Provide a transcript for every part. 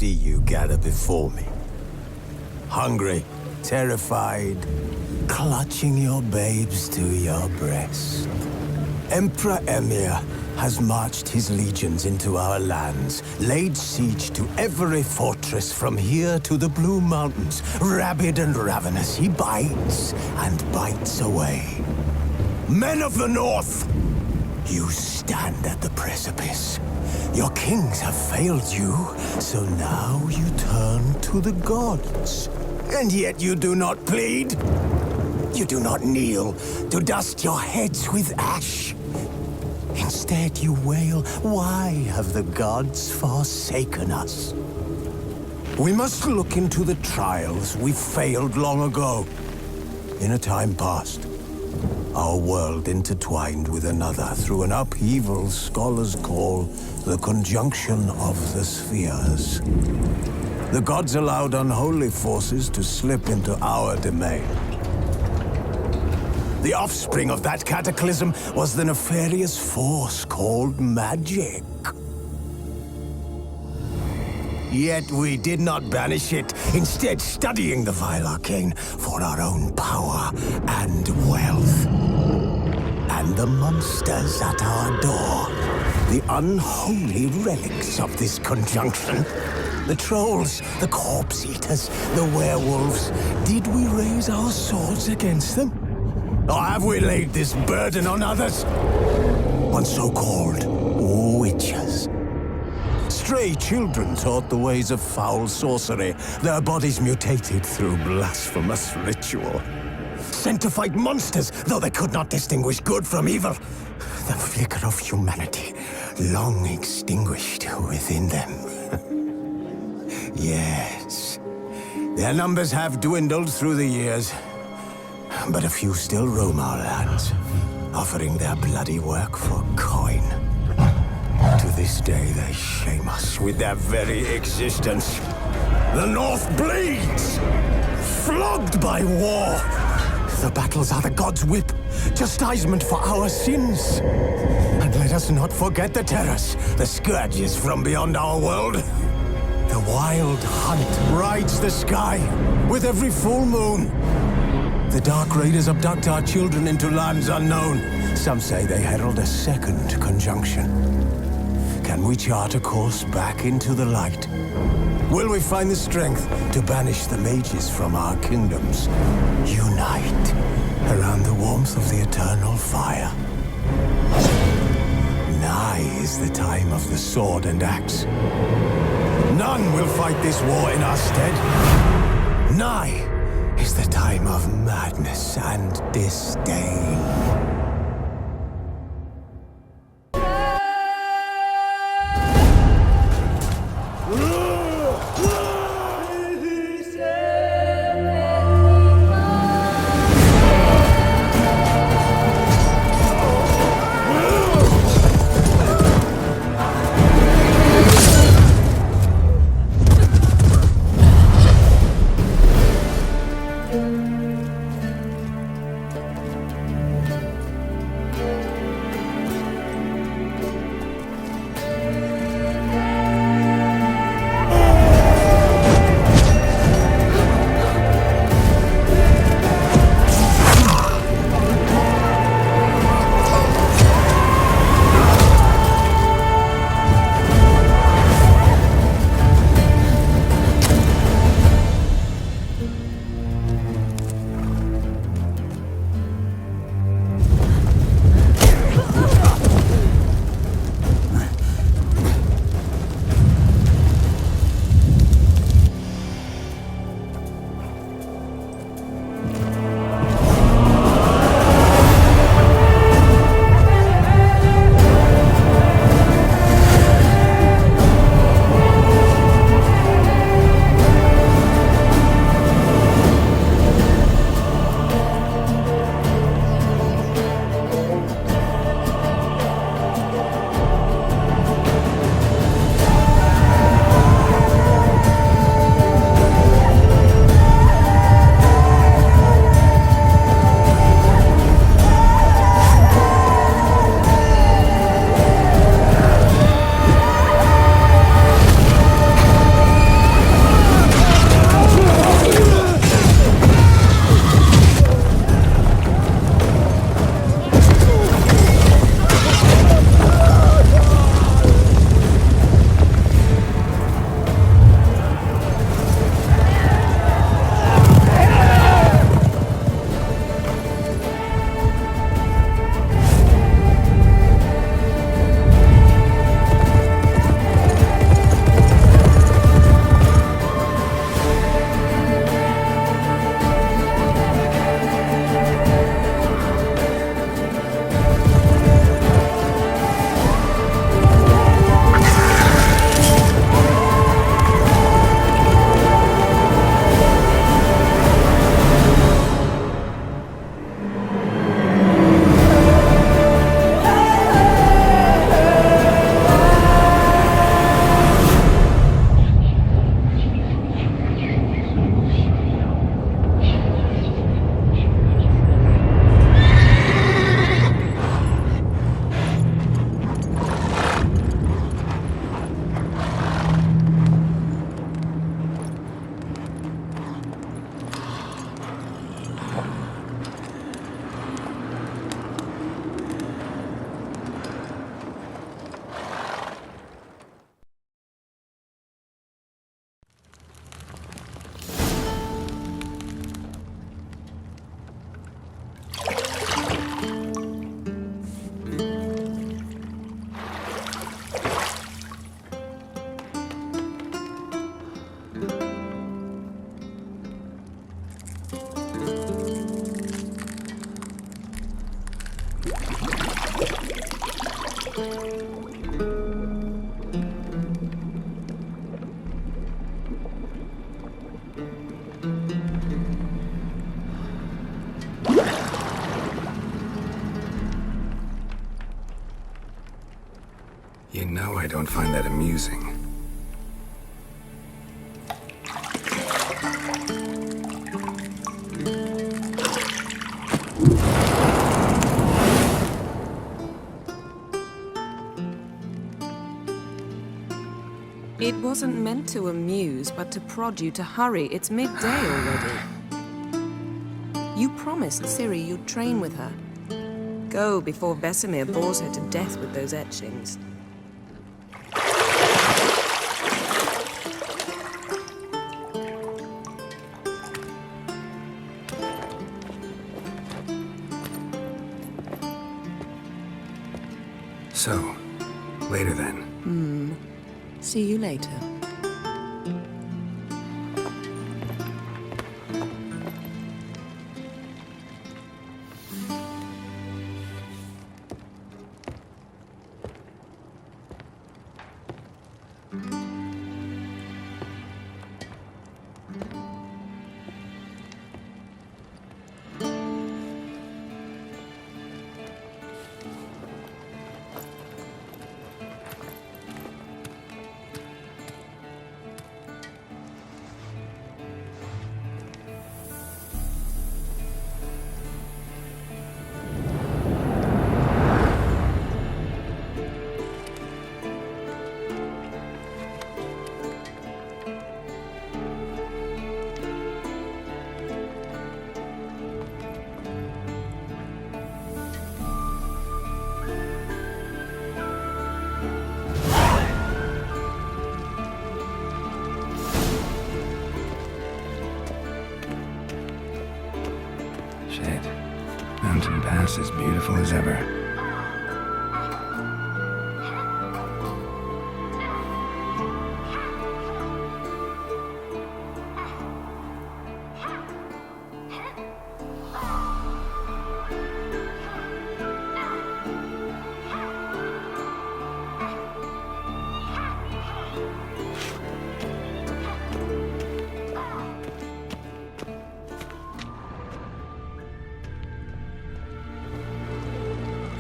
see you gather before me. Hungry, terrified, clutching your babes to your breast. Emperor Emir has marched his legions into our lands, laid siege to every fortress from here to the Blue Mountains. Rabid and ravenous, he bites and bites away. Men of the North, you stand at the precipice. Your kings have failed you, so now you turn to the gods. And yet you do not plead. You do not kneel to dust your heads with ash. Instead you wail, why have the gods forsaken us? We must look into the trials we failed long ago. In a time past, our world intertwined with another through an upheaval scholars call the conjunction of the spheres. The gods allowed unholy forces to slip into our domain. The offspring of that cataclysm was the nefarious force called magic. Yet we did not banish it, instead studying the vile arcane for our own power and wealth. And the monsters at our door, the unholy relics of this conjunction. The trolls, the corpse eaters, the werewolves. Did we raise our swords against them? Or have we laid this burden on others? On so-called witches. Stray children taught the ways of foul sorcery, their bodies mutated through blasphemous ritual. Sent to fight monsters, though they could not distinguish good from evil. The flicker of humanity, long extinguished within them. Yes, their numbers have dwindled through the years, but a few still roam our lands, offering their bloody work for coin. To this day, they shame us with their very existence. The North bleeds, flogged by war. The battles are the gods' whip, chastisement for our sins. And let us not forget the terrors, the scourges from beyond our world. The wild hunt rides the sky with every full moon. The Dark Raiders abduct our children into lands unknown. Some say they herald a second conjunction. Can we chart a course back into the light? Will we find the strength to banish the mages from our kingdoms? Unite around the warmth of the eternal fire. Nigh is the time of the sword and axe. None will fight this war in our stead. Nigh is the time of madness and disdain. You know I don't find that amusing. It wasn't meant to amuse, but to prod you to hurry. It's midday already. You promised Ciri you'd train with her. Go before Vesemir bores her to death with those etchings. So, later then. See you later. Shit. Mountain Pass is beautiful as ever.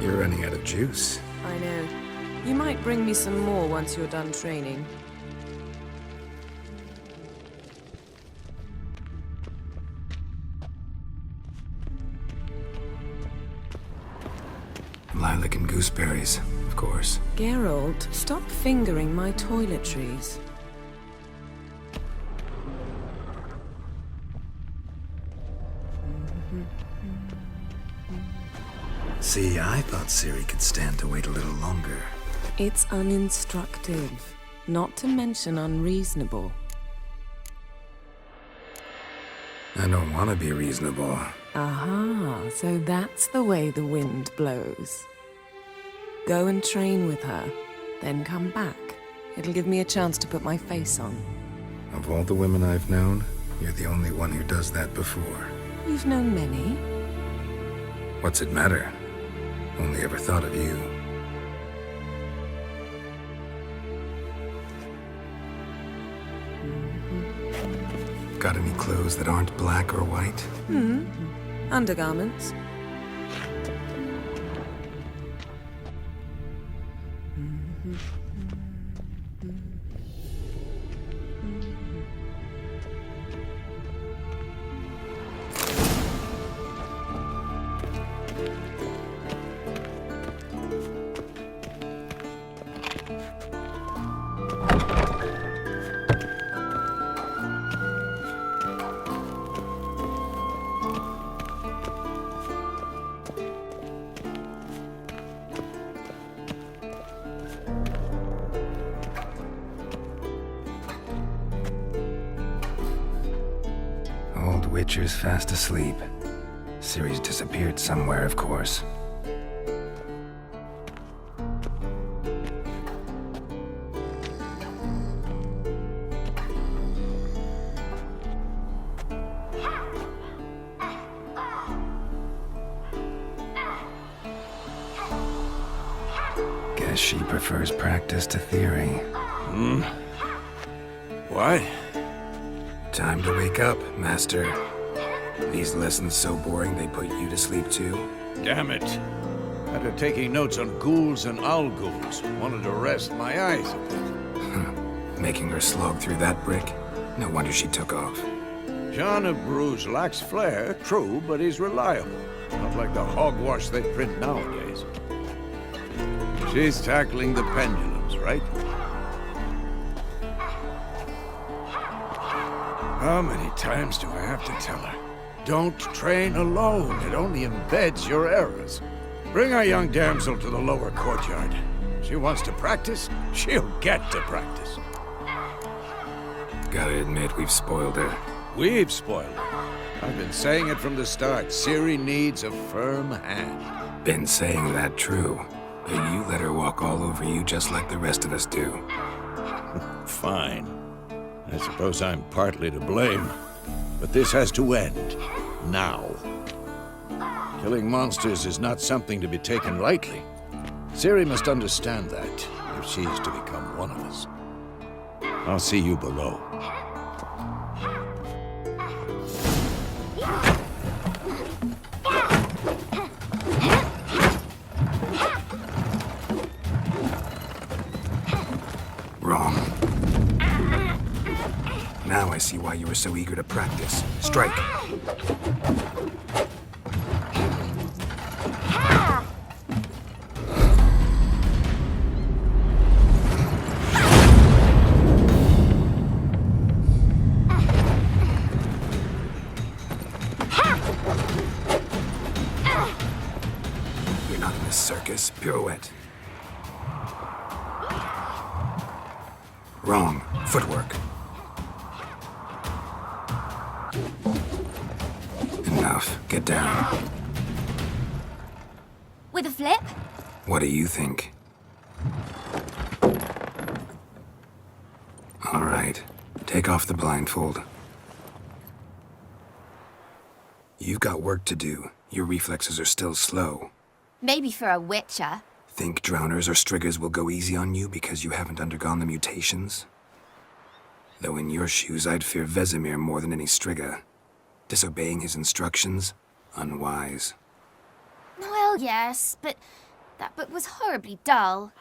You're running out of juice. I know. You might bring me some more once you're done training. Lilac and gooseberries, of course. Geralt, stop fingering my toiletries. See, I thought Ciri could stand to wait a little longer. It's uninstructive, not to mention unreasonable. I don't want to be reasonable. Aha, so that's the way the wind blows. Go and train with her, then come back. It'll give me a chance to put my face on. Of all the women I've known, you're the only one who does that before. You've known many. What's it matter? Only ever thought of you. Got any clothes that aren't black or white? Undergarments. Old Witcher's fast asleep. Ciri's disappeared somewhere, of course. As she prefers practice to theory. What? Time to wake up, Master. These lessons so boring they put you to sleep too? Damn it. After taking notes on ghouls and owl-ghouls, wanted to rest my eyes a bit. Making her slog through that brick? No wonder she took off. John of Bruges lacks flair, true, but he's reliable. Not like the hogwash they print nowadays. She's tackling the pendulums, right? How many times do I have to tell her? Don't train alone. It only embeds your errors. Bring our young damsel to the lower courtyard. She wants to practice, she'll get to practice. Gotta admit, we've spoiled her. We've spoiled her. I've been saying it from the start. Ciri needs a firm hand. Been saying that true. But you let her walk all over you just like the rest of us do. Fine. I suppose I'm partly to blame. But this has to end. Now. Killing monsters is not something to be taken lightly. Ciri must understand that, if she's to become one of us. I'll see you below. Wrong. Now I see why you were so eager to practice. Strike. You're not in a circus. Pirouette. Wrong. Footwork. Enough. Get down. With a flip? What do you think? All right. Take off the blindfold. You've got work to do. Your reflexes are still slow. Maybe for a witcher. Think drowners or striggers will go easy on you because you haven't undergone the mutations? Though in your shoes, I'd fear Vesemir more than any strigger. Disobeying his instructions? Unwise. Well, yes, but that book was horribly dull.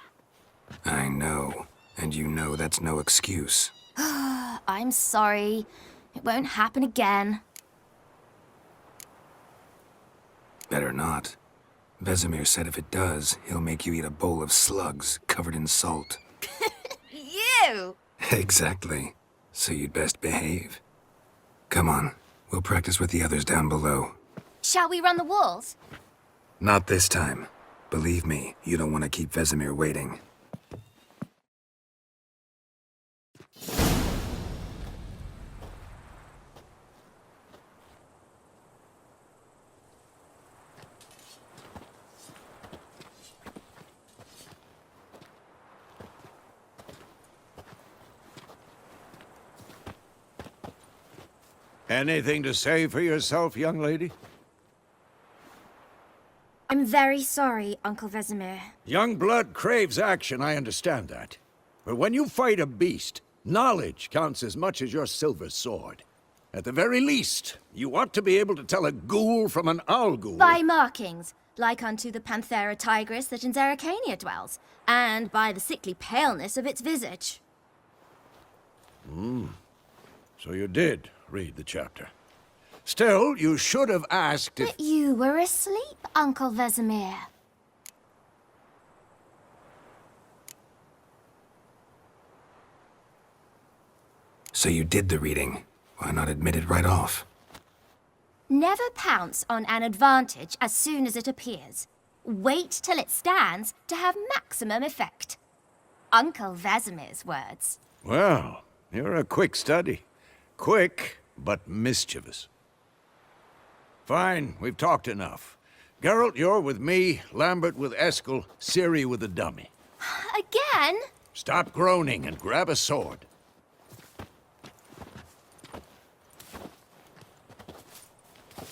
I know. And you know that's no excuse. I'm sorry. It won't happen again. Better not. Vesemir said if it does, he'll make you eat a bowl of slugs covered in salt. You! Exactly. So you'd best behave. Come on. We'll practice with the others down below. Shall we run the walls? Not this time. Believe me, you don't want to keep Vesemir waiting. Anything to say for yourself, young lady? I'm very sorry, Uncle Vesemir. Young blood craves action, I understand that. But when you fight a beast, knowledge counts as much as your silver sword. At the very least, you ought to be able to tell a ghoul from an owl ghoul. By markings, like unto the Panthera tigris that in Zerrikania dwells, and by the sickly paleness of its visage. So you did read the chapter. Still, you should have asked if... But you were asleep, Uncle Vesemir. So you did the reading. Why not admit it right off? Never pounce on an advantage as soon as it appears. Wait till it stands to have maximum effect. Uncle Vesemir's words. Well, you're a quick study. Quick, but mischievous. Fine, we've talked enough. Geralt, you're with me, Lambert with Eskel, Ciri with the dummy. Again? Stop groaning and grab a sword.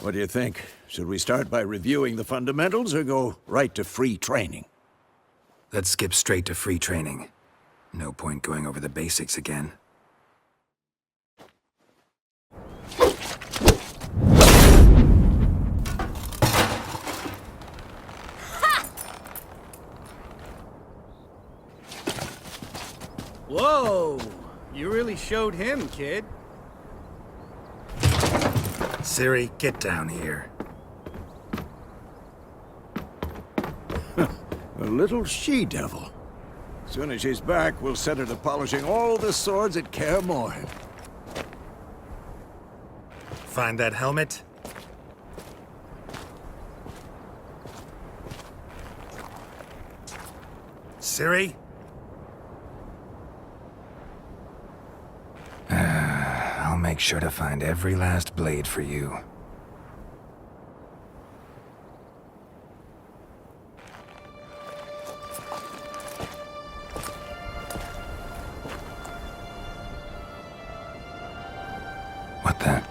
What do you think? Should we start by reviewing the fundamentals or go right to free training? Let's skip straight to free training. No point going over the basics again. Whoa! You really showed him, kid. Ciri, get down here. A little she-devil. Soon as she's back, we'll set her to polishing all the swords at Kaer Morhen. Find that helmet? Ciri? I'll make sure to find every last blade for you. What the?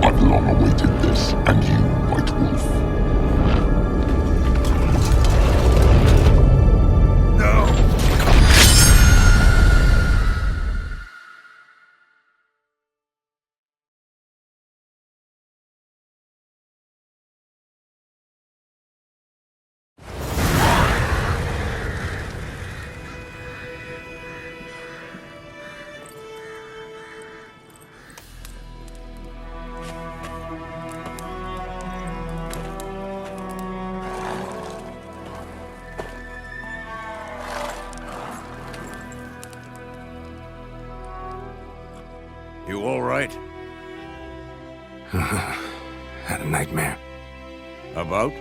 I've long awaited this, and you, White Wolf. You all right? Had a nightmare. About?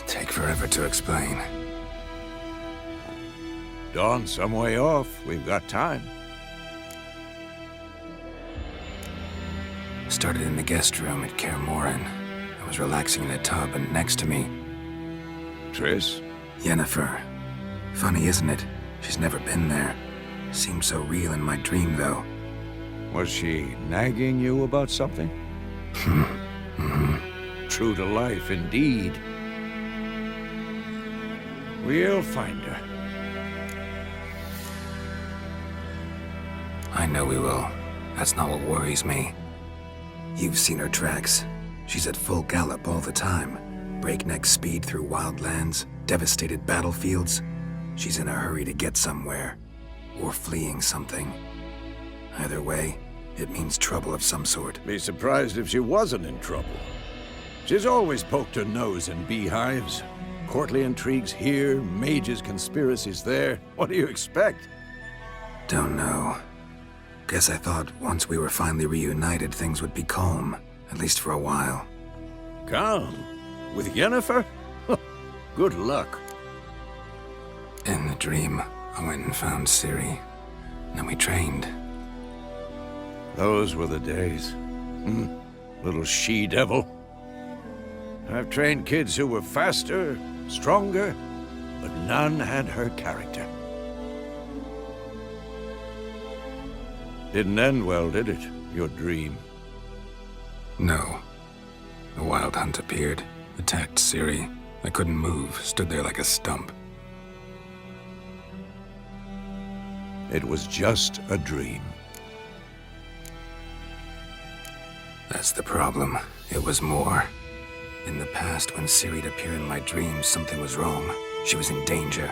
Take forever to explain. Dawn's some way off. We've got time. Started in the guest room at Kaer Morhen. I was relaxing in a tub, and next to me, Triss? Yennefer. Funny, isn't it? She's never been there. Seemed so real in my dream, though. Was she nagging you about something? True to life, indeed. We'll find her. I know we will. That's not what worries me. You've seen her tracks. She's at full gallop all the time. Breakneck speed through wild lands, devastated battlefields. She's in a hurry to get somewhere. Or fleeing something. Either way, it means trouble of some sort. Be surprised if she wasn't in trouble. She's always poked her nose in beehives. Courtly intrigues here, mages' conspiracies there. What do you expect? Don't know. Guess I thought once we were finally reunited, things would be calm. At least for a while. Calm? With Yennefer? Good luck. In the dream, I went and found Ciri. Then we trained. Those were the days. Little she-devil. I've trained kids who were faster, stronger, but none had her character. Didn't end well, did it? Your dream? No. The Wild Hunt appeared, attacked Ciri. I couldn't move, stood there like a stump. It was just a dream. That's the problem. It was more. In the past, when Ciri'd appear in my dreams, something was wrong. She was in danger.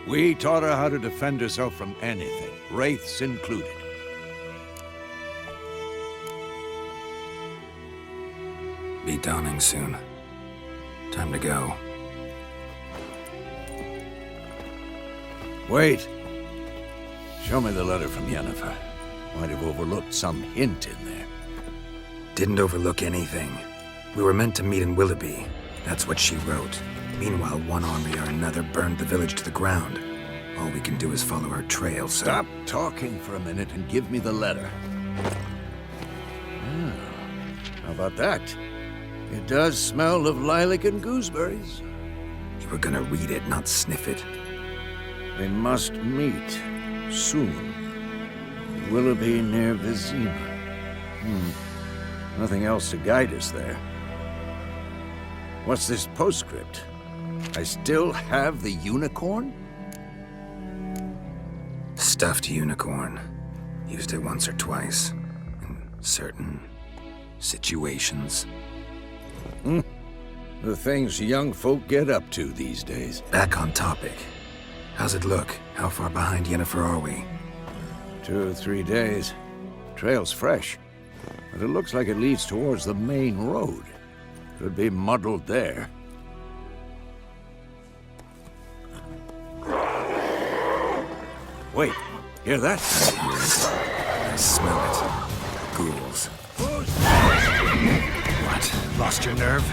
We taught her how to defend herself from anything, wraiths included. Be dawning soon. Time to go. Wait. Show me the letter from Yennefer. Might have overlooked some hint in there. Didn't overlook anything. We were meant to meet in Willoughby. That's what she wrote. Meanwhile, one army or another burned the village to the ground. All we can do is follow her trail, so... Stop talking for a minute and give me the letter. How about that? It does smell of lilac and gooseberries. You were gonna read it, not sniff it. They must meet soon. Willoughby near Vizima. Nothing else to guide us there. What's this postscript? I still have the unicorn? Stuffed unicorn. Used it once or twice. In certain situations. The things young folk get up to these days. Back on topic. How's it look? How far behind Yennefer are we? 2 or 3 days. Trail's fresh. But it looks like it leads towards the main road. Could be muddled there. Wait, hear that? I smell it. Ghouls. What? Lost your nerve?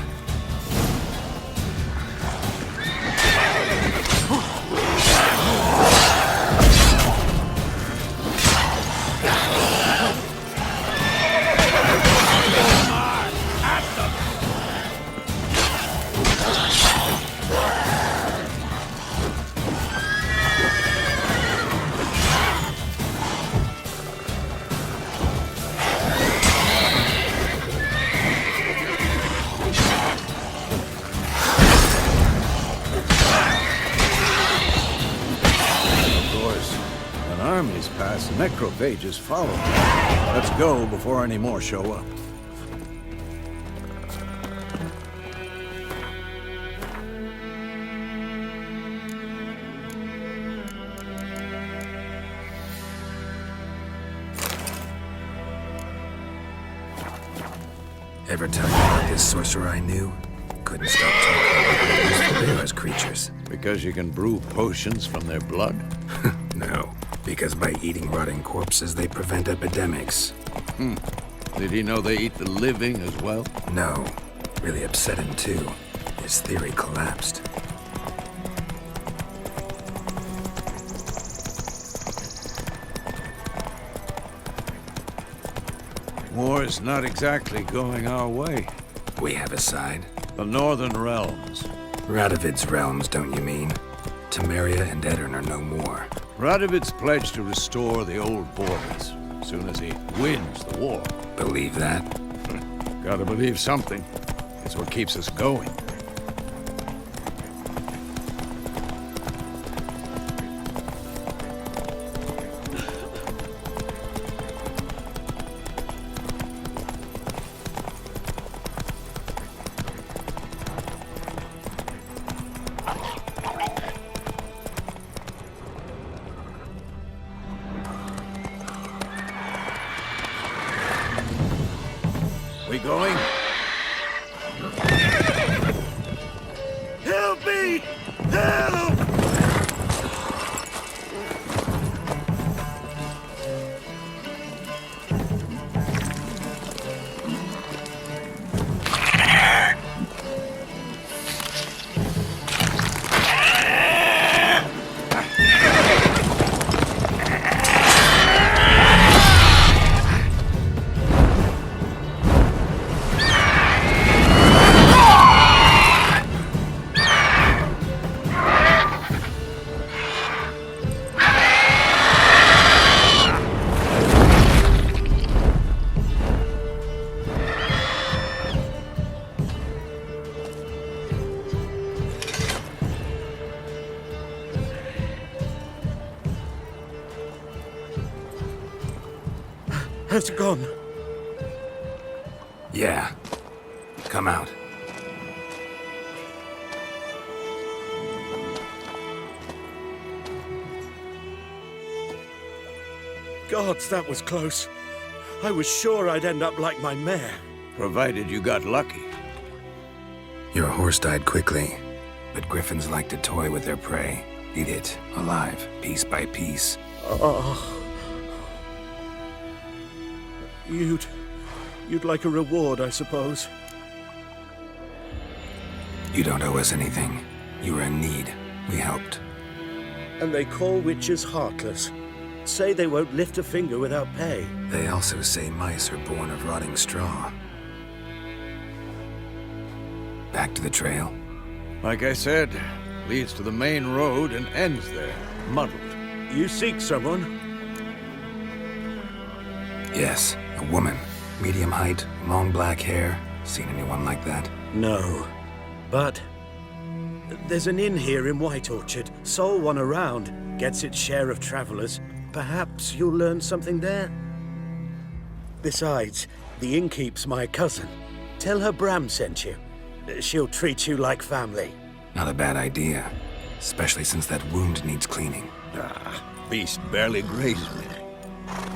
Necrophages follow. Let's go before any more show up. Ever tell you about this sorcerer I knew? Couldn't stop talking about useful Bear's creatures. Because you can brew potions from their blood? No, because by eating rotting corpses, they prevent epidemics. Did he know they eat the living as well? No. Really upset him, too. His theory collapsed. War's not exactly going our way. We have a side. The Northern Realms. Radovid's realms, don't you mean? Temeria and Edirn are no more. Radovid's pledged to restore the old borders as soon as he wins the war. Believe that? Gotta believe something. It's what keeps us going. We going? Help me! Help! Has gone. Yeah. Come out. Gods, that was close. I was sure I'd end up like my mare. Provided you got lucky. Your horse died quickly, but griffins like to toy with their prey. Eat it, alive, piece by piece. You'd like a reward, I suppose. You don't owe us anything. You were in need. We helped. And they call witches heartless. Say they won't lift a finger without pay. They also say mice are born of rotting straw. Back to the trail. Like I said, leads to the main road and ends there, muddled. You seek someone? Yes, a woman. Medium height, long black hair. Seen anyone like that? No. But there's an inn here in White Orchard. Sole one around. Gets its share of travelers. Perhaps you'll learn something there? Besides, the innkeep's my cousin. Tell her Bram sent you. She'll treat you like family. Not a bad idea. Especially since that wound needs cleaning. Beast barely grazed me.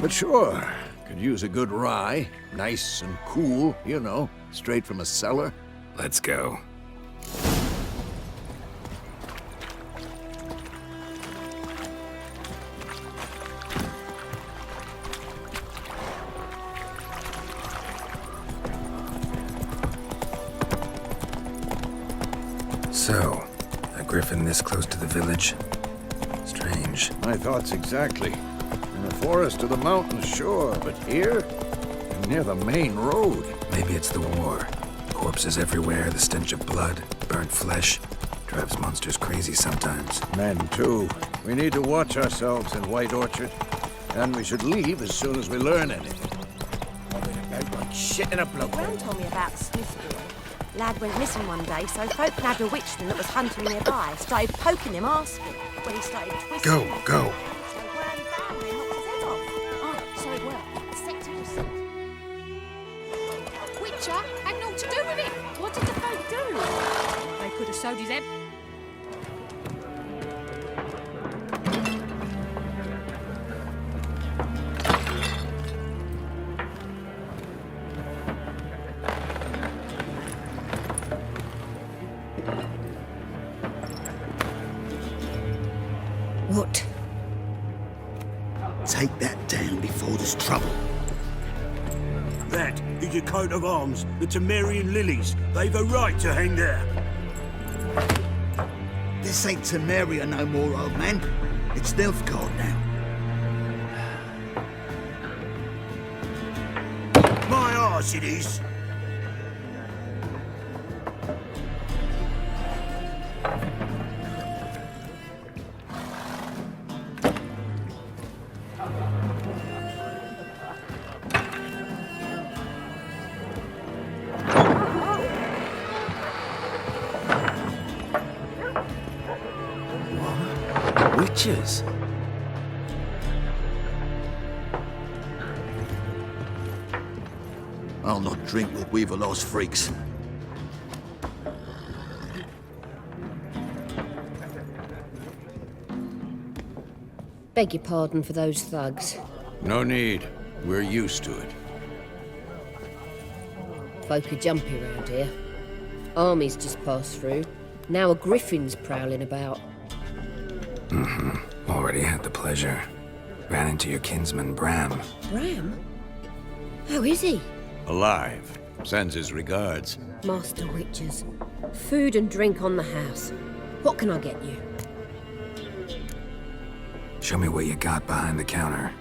But sure, could use a good rye. Nice and cool, you know, straight from a cellar. Let's go. So, a griffin this close to the village? Strange. My thoughts exactly. In the forest or the mountains, sure, but here? Near the main road. Maybe it's the war. Corpses everywhere, the stench of blood, burnt flesh. Drives monsters crazy sometimes. Men, too. We need to watch ourselves in White Orchard. And we should leave as soon as we learn anything. Shit in a bloke. Brown told me about the Smith boy. Lad went missing one day, so folk nabbed a witchman that was hunting nearby. Started poking him, asking. When he started twisting... Go, go. So Brown found him, knocked his head off. Oh, so it worked. Sector yourself. Witcher had naught to do with it. What did the folk do? They could have sewed his head. What? Take that down before there's trouble. That is your coat of arms, the Temerian lilies. They've a right to hang there. This ain't Temeria no more, old man. It's Nilfgaard now. My arse it is. Witches? I'll not drink with Weaverlaw's freaks. Beg your pardon for those thugs. No need. We're used to it. Folk are jumpy around here. Armies just passed through. Now a griffin's prowling about. Already had the pleasure. Ran into your kinsman, Bram. Bram? How is he? Alive. Sends his regards. Master Witches. Food and drink on the house. What can I get you? Show me what you got behind the counter.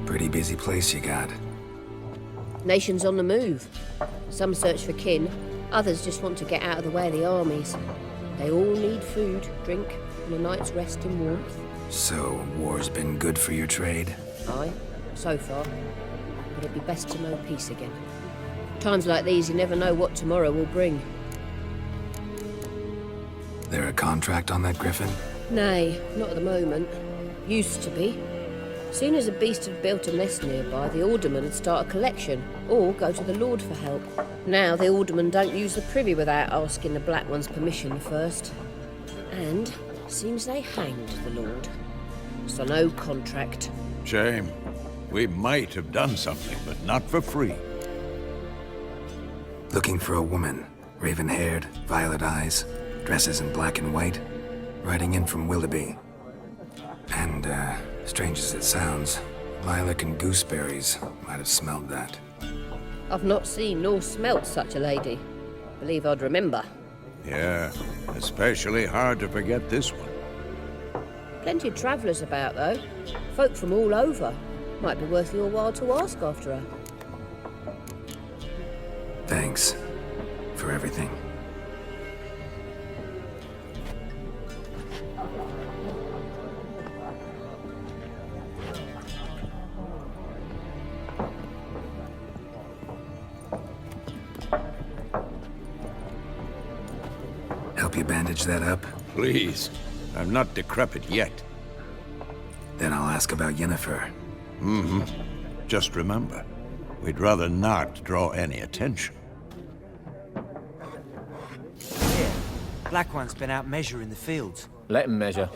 Pretty busy place you got. Nations on the move. Some search for kin, others just want to get out of the way of the armies. They all need food, drink, and a night's rest in warmth. So, war's been good for your trade? Aye, so far. But it'd be best to know peace again. Times like these, you never know what tomorrow will bring. There a contract on that griffin? Nay, not at the moment. Used to be. Soon as a beast had built a nest nearby, the alderman would start a collection, or go to the Lord for help. Now the aldermen don't use the privy without asking the Black One's permission first. And seems they hanged the Lord. So no contract. Shame. We might have done something, but not for free. Looking for a woman. Raven-haired, violet eyes, dresses in black and white. Riding in from Willoughby. And, strange as it sounds, lilac and gooseberries might have smelled that. I've not seen nor smelt such a lady. Believe I'd remember. Yeah, especially hard to forget this one. Plenty of travellers about, though. Folk from all over. Might be worth your while to ask after her. Thanks for everything. Help you bandage that up? Please. I'm not decrepit yet. Then I'll ask about Yennefer. Mm-hmm. Just remember, we'd rather not draw any attention. Here, Black One's been out measuring the fields. Let him measure.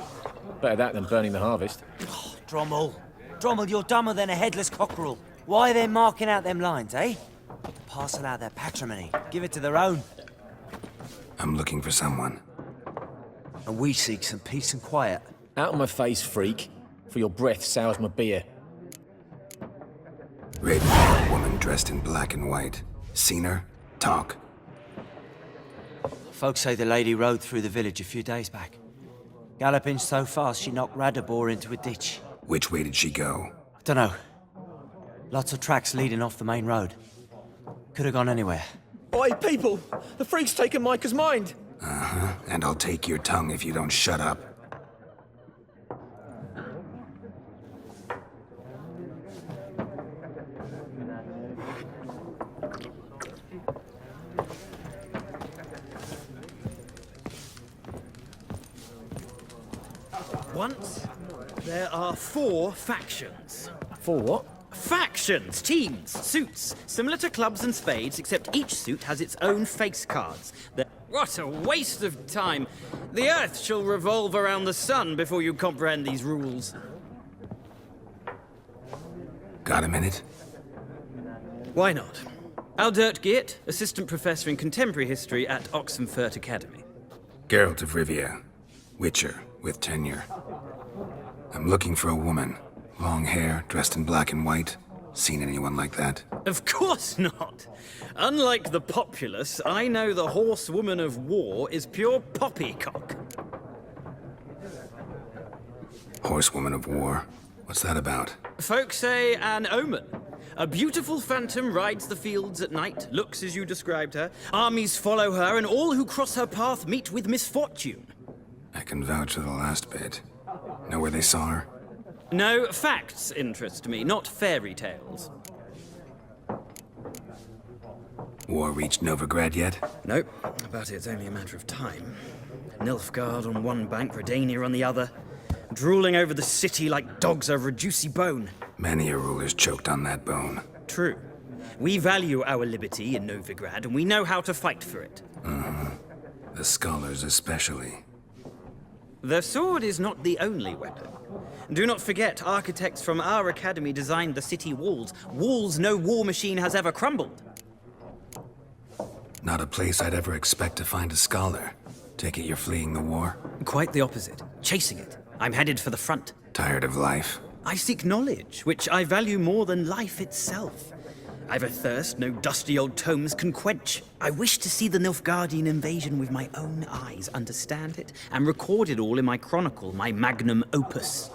Better that than burning the harvest. Oh, Drommel. Drommel, you're dumber than a headless cockerel. Why are they marking out them lines, eh? Parcel out their patrimony. Give it to their own. I'm looking for someone. And we seek some peace and quiet. Out of my face, freak. For your breath sours my beer. Raven-haired woman dressed in black and white. Seen her? Talk. Folks say the lady rode through the village a few days back. Galloping so fast she knocked Radabor into a ditch. Which way did she go? Dunno. Lots of tracks leading off the main road. Could have gone anywhere. Oi, people! The freak's taken Micah's mind! Uh-huh. And I'll take your tongue if you don't shut up. Once, there are 4 factions. 4 what? Factions, teams, suits, similar to clubs and spades, except each suit has its own face cards. What a waste of time! The Earth shall revolve around the sun before you comprehend these rules. Got a minute? Why not? Aldert Geert, Assistant Professor in Contemporary History at Oxenfurt Academy. Geralt of Rivia, Witcher with tenure. I'm looking for a woman. Long hair, dressed in black and white. Seen anyone like that? Of course not! Unlike the populace, I know the horsewoman of war is pure poppycock. Horsewoman of war? What's that about? Folk say an omen. A beautiful phantom rides the fields at night, looks as you described her. Armies follow her, and all who cross her path meet with misfortune. I can vouch for the last bit. Know where they saw her? No, facts interest me, not fairy tales. War reached Novigrad yet? Nope, but it's only a matter of time. Nilfgaard on one bank, Redania on the other. Drooling over the city like dogs over a juicy bone. Many a ruler's choked on that bone. True. We value our liberty in Novigrad, and we know how to fight for it. The scholars especially. The sword is not the only weapon. Do not forget, architects from our academy designed the city walls. Walls no war machine has ever crumbled. Not a place I'd ever expect to find a scholar. Take it you're fleeing the war? Quite the opposite. Chasing it. I'm headed for the front. Tired of life? I seek knowledge, which I value more than life itself. I've a thirst no dusty old tomes can quench. I wish to see the Nilfgaardian invasion with my own eyes, understand it, and record it all in my chronicle, my magnum opus.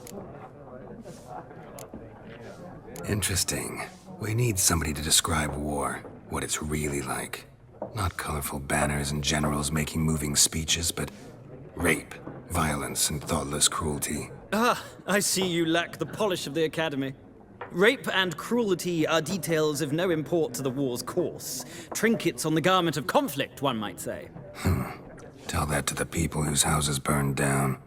Interesting. We need somebody to describe war, what it's really like. Not colorful banners and generals making moving speeches, but rape, violence, and thoughtless cruelty. Ah, I see you lack the polish of the academy. Rape and cruelty are details of no import to the war's course. Trinkets on the garment of conflict, one might say. Tell that to the people whose houses burned down.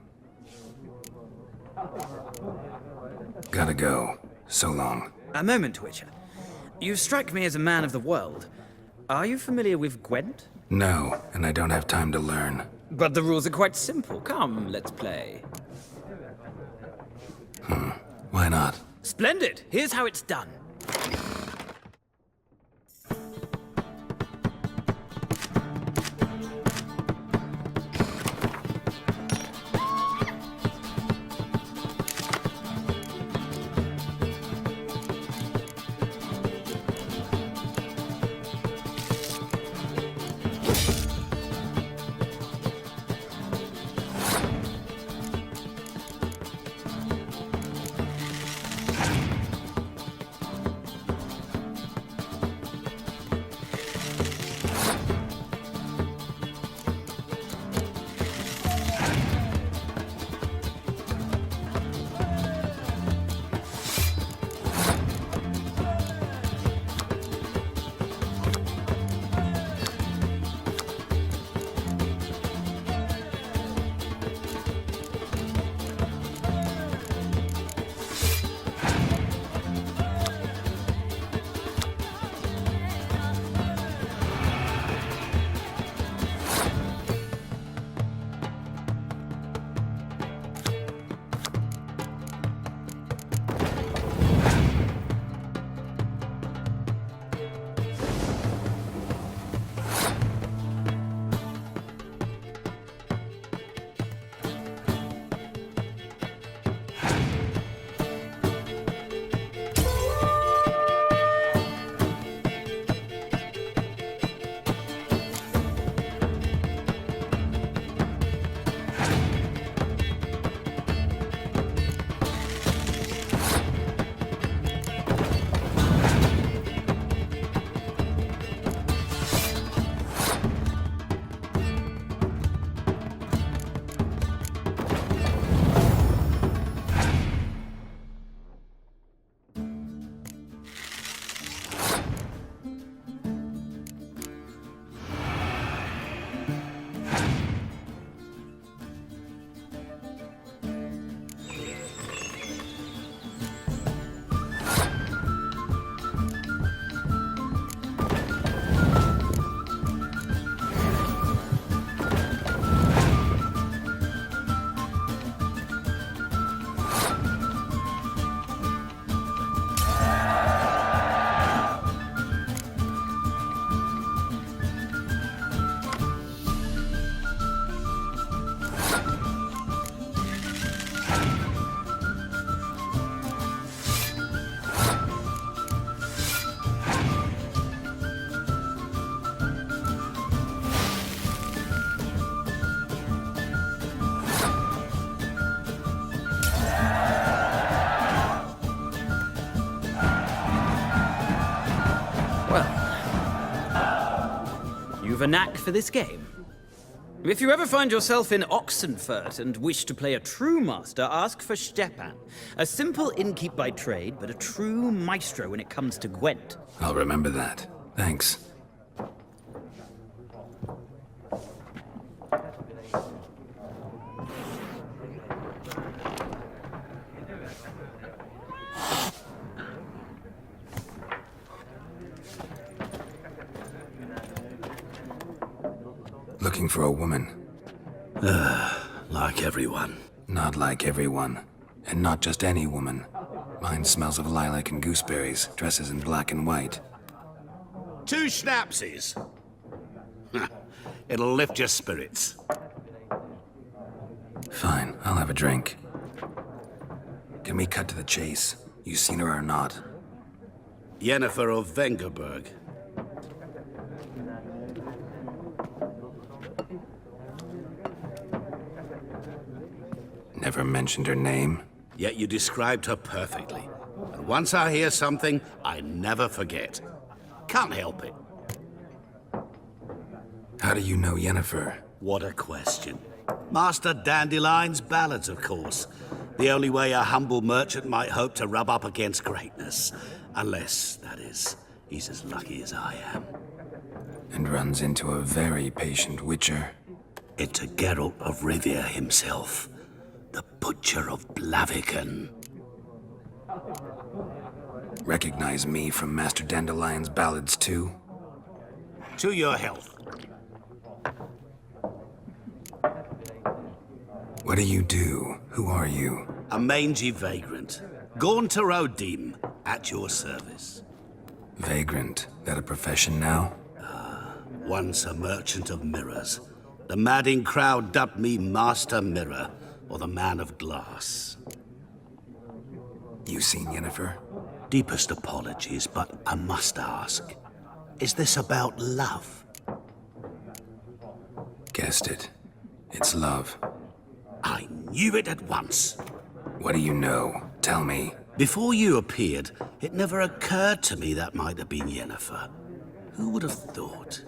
Gotta go. So long. A moment, Witcher. You strike me as a man of the world. Are you familiar with Gwent? No, and I don't have time to learn. But the rules are quite simple. Come, let's play. Why not? Splendid! Here's how it's done. You've a knack for this game. If you ever find yourself in Oxenfurt and wish to play a true master, ask for Stepan. A simple innkeep by trade, but a true maestro when it comes to Gwent. I'll remember that. Thanks. Looking for a woman. Like everyone. Not like everyone. And not just any woman. Mine smells of lilac and gooseberries, dresses in black and white. 2 schnapsies. It'll lift your spirits. Fine, I'll have a drink. Can we cut to the chase? You seen her or not? Yennefer of Vengerberg. Never mentioned her name. Yet you described her perfectly. And once I hear something, I never forget. Can't help it. How do you know Yennefer? What a question. Master Dandelion's ballads, of course. The only way a humble merchant might hope to rub up against greatness. Unless, that is, he's as lucky as I am. And runs into a very patient witcher. Into Geralt of Rivia himself. The Butcher of Blaviken. Recognize me from Master Dandelion's ballads, too? To your health. What do you do? Who are you? A mangy vagrant. Gaunter Odim, at your service. Vagrant. That a profession now? Once a merchant of mirrors. The madding crowd dubbed me Master Mirror, or the Man of Glass. You seen Yennefer? Deepest apologies, but I must ask. Is this about love? Guessed it. It's love. I knew it at once. What do you know? Tell me. Before you appeared, it never occurred to me that might have been Yennefer. Who would have thought?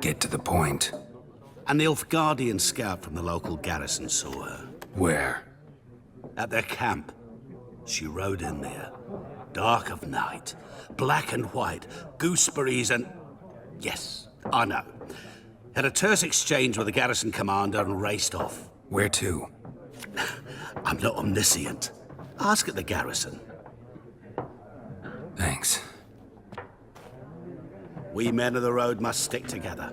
Get to the point. An Nilfgaardian scout from the local garrison saw her. Where? At their camp. She rode in there. Dark of night. Black and white. Gooseberries and... Yes, I know. Had a terse exchange with the garrison commander and raced off. Where to? I'm not omniscient. Ask at the garrison. Thanks. We men of the road must stick together.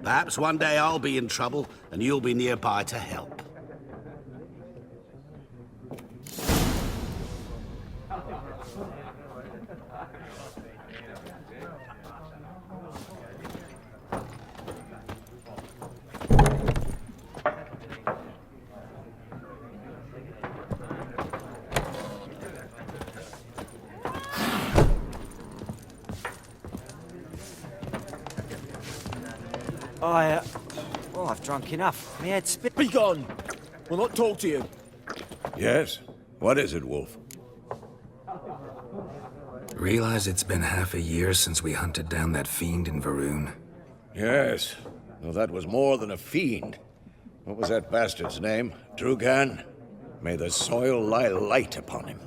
Perhaps one day I'll be in trouble and you'll be nearby to help. I've drunk enough. My head's spit. Be gone! We'll not talk to you. Yes? What is it, Wolf? Realize it's been half a year since we hunted down that fiend in Varun? Yes. Though that was more than a fiend. What was that bastard's name? Drugan? May the soil lie light upon him.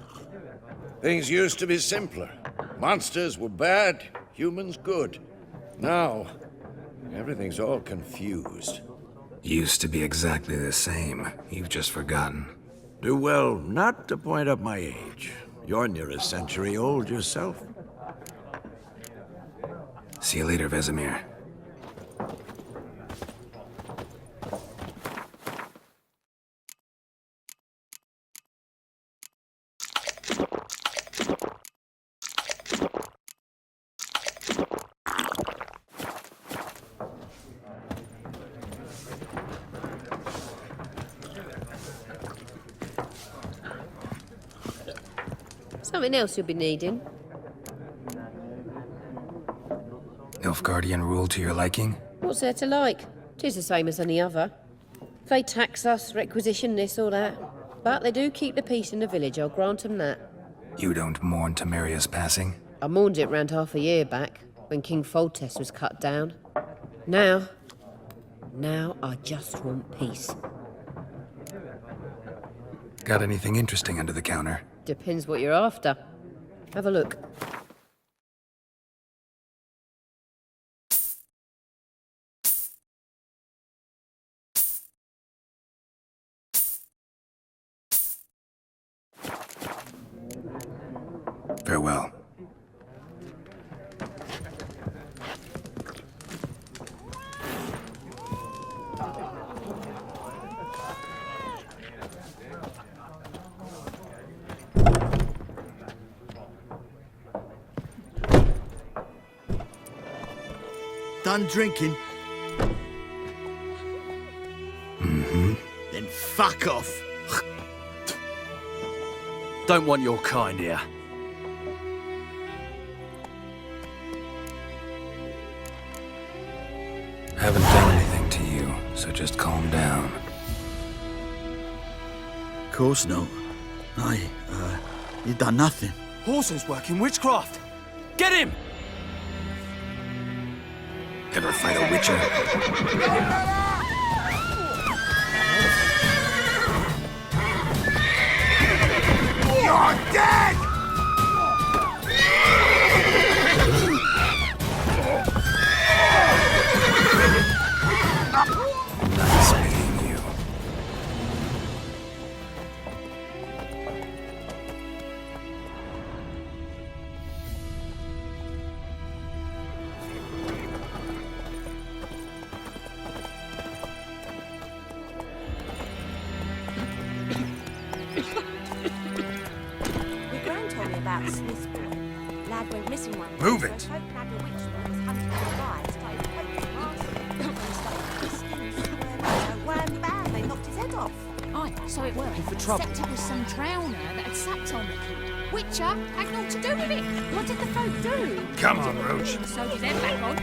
Things used to be simpler. Monsters were bad, humans good. Now, everything's all confused. Used to be exactly the same. You've just forgotten. Do well not to point up my age. You're near a century old yourself. See you later, Vesemir. Something else you'll be needing. Nilfgaardian rule to your liking? What's there to like? 'Tis the same as any other. They tax us, requisition this or that. But they do keep the peace in the village, I'll grant 'em that. You don't mourn Temeria's passing? I mourned it round half a year back, when King Foltest was cut down. Now I just want peace. Got anything interesting under the counter? Depends what you're after. Have a look. Farewell. Done drinking? Mm-hmm. Then fuck off. Don't want your kind here. Haven't done anything to you, so just calm down. Of course not. You done nothing. Whoreson's working witchcraft. Get him! Ever fight a witcher? You're dead! Nice meeting you. went missing one day. Move so it. folk nabbed a witch that was hunting the guy, started poking him. So wham bam, they knocked his head off. Aye, so it were. For trouble. Except it was some drowner that had sapped on the kid. Witcher had naught to do with it. What did the folk do? Come on, Roach. So did them back on.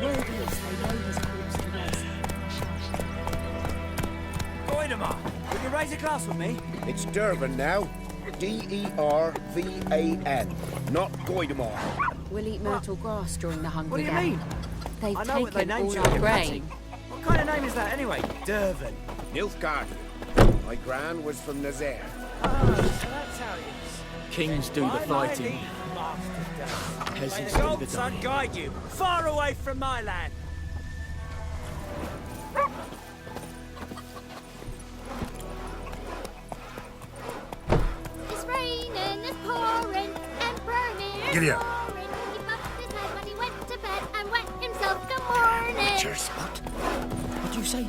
Word is they laid his corpse to rest. Goidemar, will you raise a glass with me? It's Durban now. D-E-R-V-A-N, not Goidemar. We'll eat myrtle grass during the Hungry What do you Gap. mean? They've I know what they taken named all you our in your grain. cutting. What kind of name is that anyway? Durban. Nilfgaard. My gran was from Nazaire. Oh, so that's how it is. Kings do the fighting. Peasants do the Gods dying. guide you, far away from my land. It's raining, it's pouring, and burning. Giddy up. He bumped his head when he went to bed and wet himself good morning. Cheers, what? What'd you say?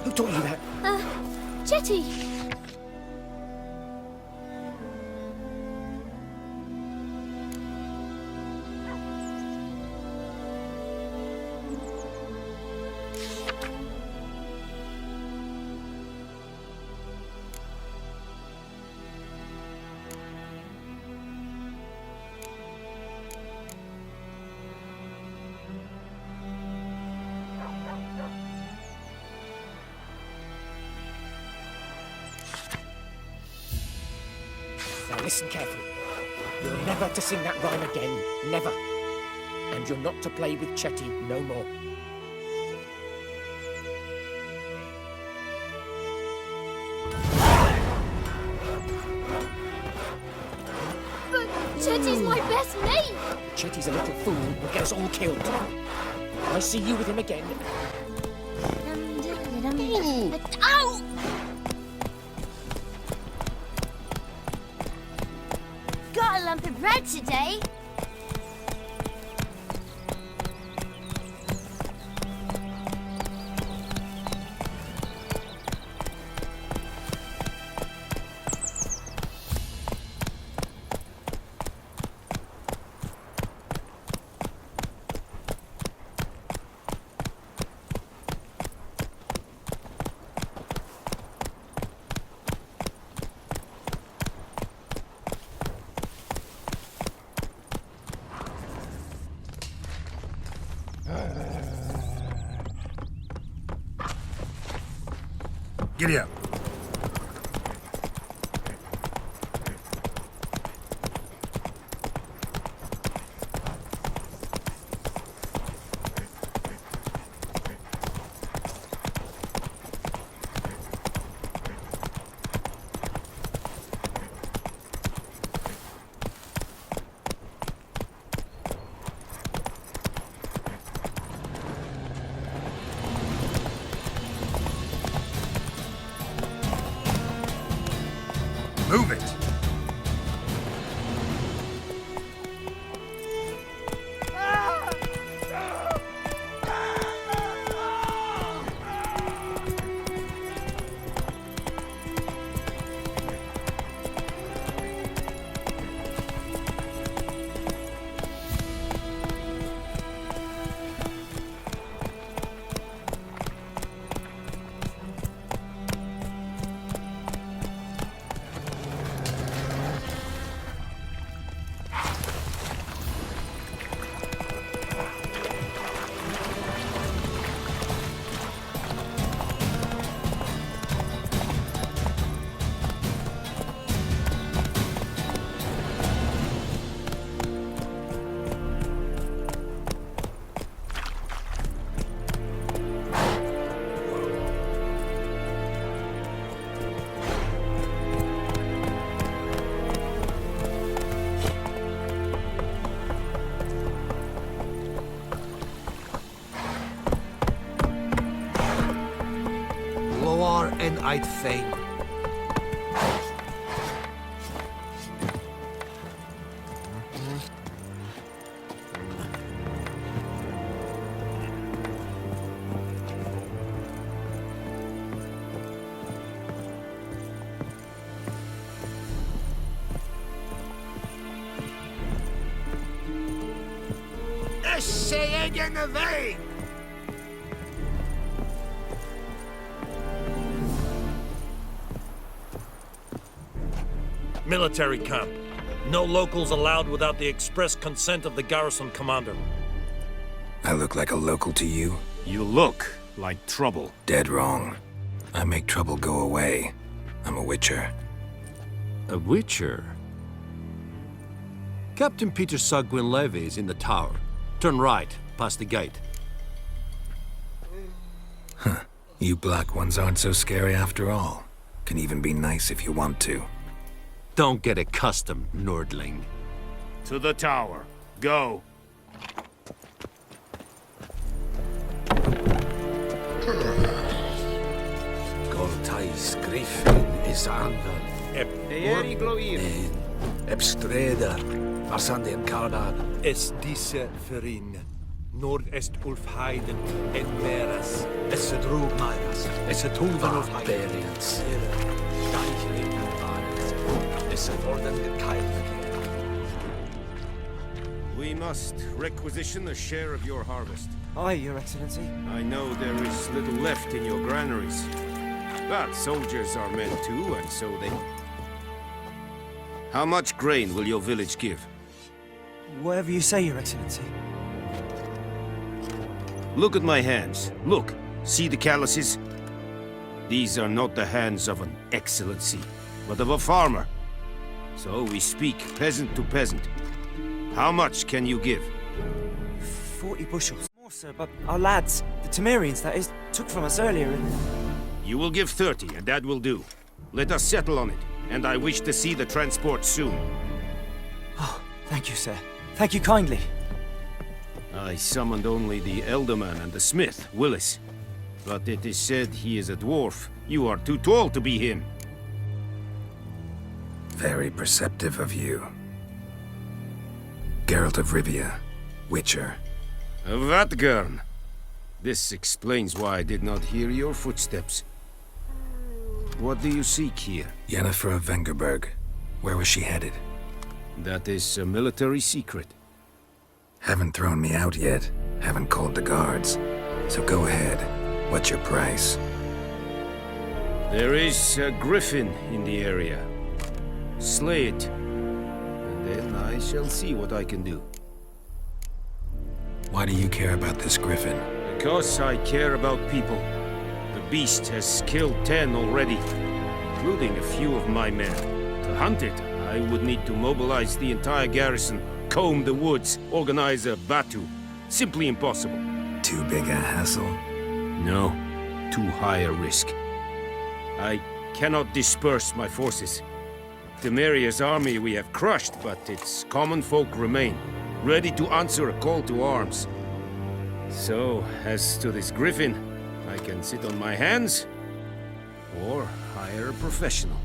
Who told you that? Jetty. Now listen carefully. You're never to sing that rhyme again. Never. And you're not to play with Chetty no more. But Chetty's my best mate. Chetty's a little fool who'll get us all killed. I see you with him again. Ow! Got a lump of bread today. Giddy up. Move it. Loar en I'd fain. say Yennefer! Military camp. No locals allowed without the express consent of the garrison commander. I look like a local to you? You look like trouble. Dead wrong. I make trouble go away. I'm a witcher. A witcher? Captain Peter Sagwin Levy is in the tower. Turn right, past the gate. Huh. You black ones aren't so scary after all. Can even be nice if you want to. Don't get accustomed, Nordling. To the tower. Go. Goltais Griffin is andan. Ebstreda, Varsanden Kardan. Es diese Verin. Nord-est Ulf Heiden en Meras. Es drog Mairas. Es toven of Barbarians. We must requisition a share of your harvest. Aye, Your Excellency. I know there is little left in your granaries. But soldiers are men too, and so they... How much grain will your village give? Whatever you say, Your Excellency. Look at my hands. Look. See the calluses? These are not the hands of an excellency, but of a farmer. So we speak peasant to peasant. How much can you give? 40 bushels. More, sir, but our lads, the Temerians, that is, took from us earlier and... You will give 30, and that will do. Let us settle on it, and I wish to see the transport soon. Oh, thank you, sir. Thank you kindly. I summoned only the Elderman and the smith, Willis. But it is said he is a dwarf. You are too tall to be him. Very perceptive of you. Geralt of Rivia, Witcher. Vatgern. This explains why I did not hear your footsteps. What do you seek here? Yennefer of Vengerberg. Where was she headed? That is a military secret. Haven't thrown me out yet. Haven't called the guards. So go ahead. What's your price? There is a griffin in the area. Slay it. And then I shall see what I can do. Why do you care about this griffin? Because I care about people. The beast has killed 10 already, including a few of my men. To hunt it, I would need to mobilize the entire garrison, comb the woods, organize a batu. Simply impossible. Too big a hassle? No, too high a risk. I cannot disperse my forces. Temeria's army we have crushed, but its common folk remain, ready to answer a call to arms. So, as to this griffin, I can sit on my hands, or hire a professional.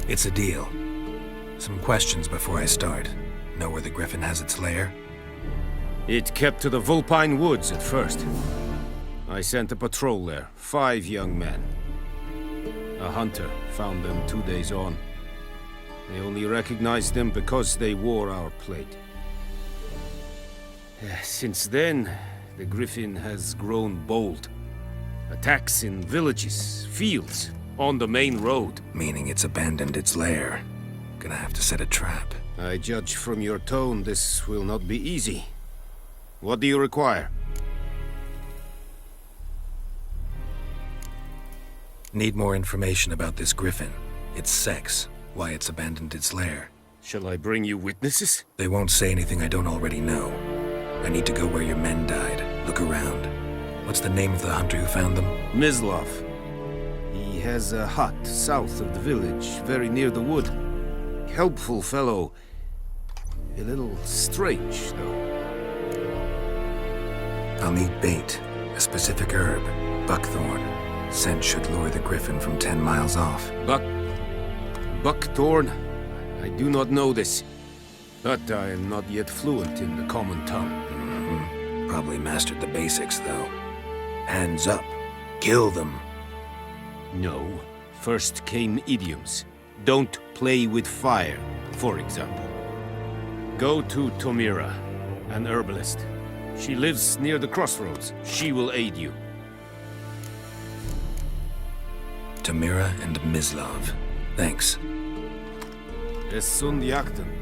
It's a deal. Some questions before I start. Know where the griffin has its lair? It kept to the Vulpine Woods at first. I sent a patrol there, 5 young men. A hunter found them 2 days on. They only recognized them because they wore our plate. Since then, the griffin has grown bold. Attacks in villages, fields, on the main road. Meaning it's abandoned its lair. Gonna have to set a trap. I judge from your tone this will not be easy. What do you require? Need more information about this griffin. Its sex, why it's abandoned its lair. Shall I bring you witnesses? They won't say anything I don't already know. I need to go where your men died. Look around. What's the name of the hunter who found them? Mislav. He has a hut south of the village, very near the wood. Helpful fellow. A little strange, though. I'll need bait. A specific herb. Buckthorn. Scent should lure the griffin from 10 miles off. Buckthorn? I do not know this. But I am not yet fluent in the common tongue. Probably mastered the basics, though. Hands up. Kill them. No. First came idioms. Don't play with fire, for example. Go to Tomira. an herbalist. She lives near the crossroads. She will aid you. Tamira and Mislav. Thanks. Es sunt Yachten.